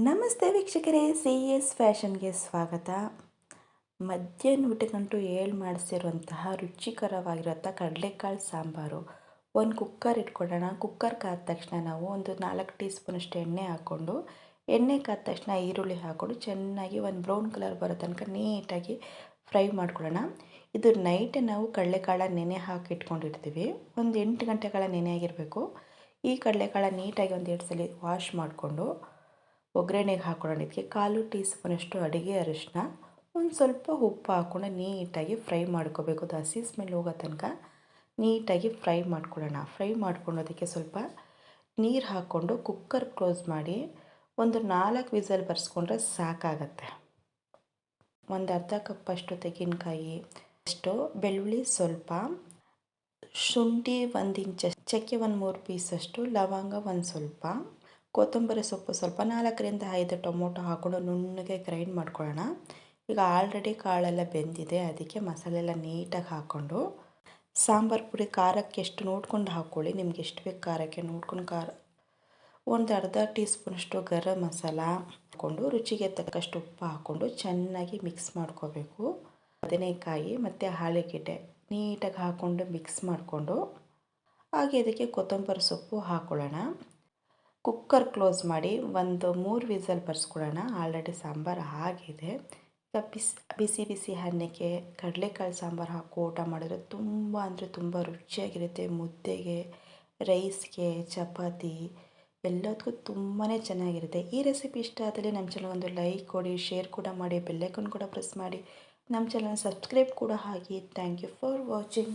ನಮಸ್ತೆ ವೀಕ್ಷಕರೇ, C S ಫ್ಯಾಷನ್ಗೆ ಸ್ವಾಗತ. ಮಧ್ಯಾಹ್ನ ಊಟಕ್ಕಂತೂ ಮಾಡಿಸಿರುವಂತಹ ರುಚಿಕರವಾಗಿರುವಂಥ ಕಡಲೆಕಾಳು ಸಾಂಬಾರು. ಒಂದು ಕುಕ್ಕರ್ ಇಟ್ಕೊಳ್ಳೋಣ. ಕುಕ್ಕರ್ ಕಾದ ತಕ್ಷಣ ನಾವು ಒಂದು 4 ಟೀ ಸ್ಪೂನಷ್ಟು ಎಣ್ಣೆ ಹಾಕ್ಕೊಂಡು, ಎಣ್ಣೆ ಕಾದ ತಕ್ಷಣ ಈರುಳ್ಳಿ ಹಾಕ್ಕೊಂಡು ಚೆನ್ನಾಗಿ ಒಂದು ಬ್ರೌನ್ ಕಲರ್ ಬರೋ ತನಕ ನೀಟಾಗಿ ಫ್ರೈ ಮಾಡ್ಕೊಳ್ಳೋಣ. ಇದು ನೈಟೇ ನಾವು ಕಡಲೆಕಾಳ ನೆನೆ ಹಾಕಿ ಇಟ್ಕೊಂಡಿರ್ತೀವಿ. ಒಂದು 8 ಗಂಟೆಗಳ ನೆನೆ ಆಗಿರಬೇಕು. ಈ ಕಡಲೆಕಾಳ ನೀಟಾಗಿ ಒಂದು 2 ಸಲ ವಾಶ್ ಮಾಡಿಕೊಂಡು ಒಗ್ಗರಣೆಗೆ ಹಾಕೊಳ್ಳೋಣ. ಇದಕ್ಕೆ 1/4 ಟೀ ಸ್ಪೂನಷ್ಟು ಅಡುಗೆ ಅರಿಶಿನ, ಒಂದು ಸ್ವಲ್ಪ ಉಪ್ಪು ಹಾಕ್ಕೊಂಡು ನೀಟಾಗಿ ಫ್ರೈ ಮಾಡ್ಕೋಬೇಕು. ಅದು ಹಸಿ ಸ್ಮೆಲ್ ಹೋಗೋ ತನಕ ನೀಟಾಗಿ ಫ್ರೈ ಮಾಡ್ಕೊಳ್ಳೋಣ. ಫ್ರೈ ಮಾಡ್ಕೊಳ್ಳೋದಕ್ಕೆ ಸ್ವಲ್ಪ ನೀರು ಹಾಕ್ಕೊಂಡು ಕುಕ್ಕರ್ ಕ್ಲೋಸ್ ಮಾಡಿ ಒಂದು 4 ವಿಸಲ್ ಬರ್ಸ್ಕೊಂಡ್ರೆ ಸಾಕಾಗತ್ತೆ. ಒಂದು ಅರ್ಧ ಕಪ್ಪಷ್ಟು ತೆಂಗಿನಕಾಯಿ, ಅಷ್ಟು ಬೆಳ್ಳುಳ್ಳಿ, ಸ್ವಲ್ಪ ಶುಂಠಿ, 1 ಇಂಚ್ ಚಕ್ಕೆ, ಒಂದು 3 ಪೀಸಷ್ಟು ಲವಂಗ, ಒಂದು ಸ್ವಲ್ಪ ಕೊತ್ತಂಬರಿ ಸೊಪ್ಪು, ಸ್ವಲ್ಪ 4ರಿಂದ 5 ಟೊಮೊಟೊ ಹಾಕ್ಕೊಂಡು ನುಣ್ಣಗೆ ಗ್ರೈಂಡ್ ಮಾಡ್ಕೊಳ್ಳೋಣ. ಈಗ ಆಲ್ರೆಡಿ ಕಾಳೆಲ್ಲ ಬೆಂದಿದೆ, ಅದಕ್ಕೆ ಮಸಾಲೆ ಎಲ್ಲ ನೀಟಾಗಿ ಹಾಕ್ಕೊಂಡು ಸಾಂಬಾರು ಪುಡಿ ಖಾರಕ್ಕೆ ಎಷ್ಟು ನೋಡ್ಕೊಂಡು ಹಾಕ್ಕೊಳ್ಳಿ. ನಿಮ್ಗೆ ಎಷ್ಟು ಬೇಕು ಖಾರಕ್ಕೆ ನೋಡ್ಕೊಂಡು ಒಂದು ಅರ್ಧ ಟೀ ಸ್ಪೂನಷ್ಟು ಗರಂ ಮಸಾಲ ಹಾಕ್ಕೊಂಡು ರುಚಿಗೆ ತಕ್ಕಷ್ಟು ಉಪ್ಪು ಹಾಕ್ಕೊಂಡು ಚೆನ್ನಾಗಿ ಮಿಕ್ಸ್ ಮಾಡ್ಕೋಬೇಕು. ಬದನೆಕಾಯಿ ಮತ್ತು ಆಲೂಗೆಡ್ಡೆ ನೀಟಾಗಿ ಹಾಕ್ಕೊಂಡು ಮಿಕ್ಸ್ ಮಾಡಿಕೊಂಡು ಹಾಗೆ ಇದಕ್ಕೆ ಕೊತ್ತಂಬರಿ ಸೊಪ್ಪು ಹಾಕ್ಕೊಳ್ಳೋಣ. ಕುಕ್ಕರ್ ಕ್ಲೋಸ್ ಮಾಡಿ ಒಂದು 3 ವಿಸಲ್ ಬರ್ಸ್ಕೊಳ್ಳೋಣ. ಆಲ್ರೆಡಿ ಸಾಂಬಾರು ಆಗಿದೆ. ಈಗ ಬಿಸಿ ಬಿಸಿ ಅನ್ನಕ್ಕೆ ಕಡಲೆಕಾಳು ಸಾಂಬಾರು ಹಾಕಿ ಊಟ ಮಾಡಿದ್ರೆ ತುಂಬ ಅಂದರೆ ತುಂಬ ರುಚಿಯಾಗಿರುತ್ತೆ. ಮುದ್ದೆಗೆ, ರೈಸ್ಗೆ, ಚಪಾತಿ ಎಲ್ಲದಕ್ಕೂ ತುಂಬಾ ಚೆನ್ನಾಗಿರುತ್ತೆ. ಈ ರೆಸಿಪಿ ಇಷ್ಟ ಆದಲ್ಲಿ ನಮ್ಮ ಚಾನಲ್ ಒಂದು ಲೈಕ್ ಕೊಡಿ, ಶೇರ್ ಕೂಡ ಮಾಡಿ, ಬೆಲ್ ಐಕಾನ್ ಕೂಡ ಪ್ರೆಸ್ ಮಾಡಿ, ನಮ್ಮ ಚಾನಲ್ ಸಬ್ಸ್ಕ್ರೈಬ್ ಕೂಡ ಆಗಿ. Thank you for watching.